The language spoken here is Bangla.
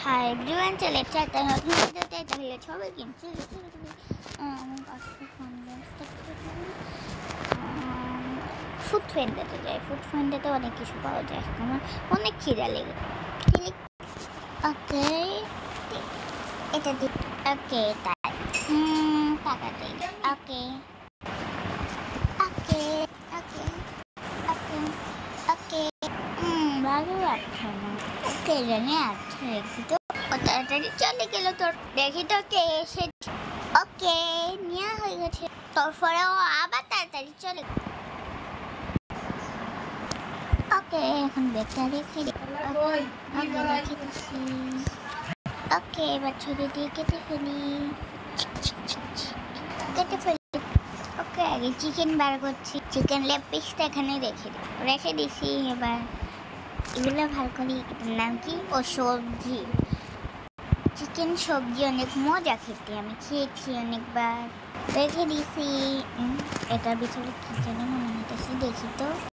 হাই এভরিওয়ান, চলে একটা নতুন ভিডিওতে তাহলে সবাই কিন্তু ফুড ফ্রেন্ডেতে যাই। ফুড ফ্রেন্ডেতে অনেক কিছু পাওয়া যায়। আমার অনেক খিদা লেগে। ওকে, এটা দিই। ওকে, তাই টাকা দিই। ওকে ওকে ওকে ওকে ওকে। ভালো লাগছে না। ওকে, জানি আছে দেখি তো। ও তাড়াতাড়ি চলে গেল। তোর দেখি তো কে এসে। ওকে, নেওয়া হয়ে গেছে। তারপরে ও আবার তাড়াতাড়ি চলে। ওকে, এখন ব্যাগটা রেখে দিই। ওকে, রেখে দিচ্ছি। ওকে, এবার ছুরি দিয়ে কেটে ফেলি। কেটে ফেলি। ওকে, আগে চিকেন বার করছি। চিকেন লেগ পিসটা এখানে রেখে দিছি। এবার এগুলো ভালো করে। এটার নাম কি? ও সবজি। চিকেন সবজি অনেক মজা খেতে, আমি খেয়েছি অনেকবার। রেখে দিছি। এটার ভিতরে কি জানি মনে হইতেছে, দেখি তো।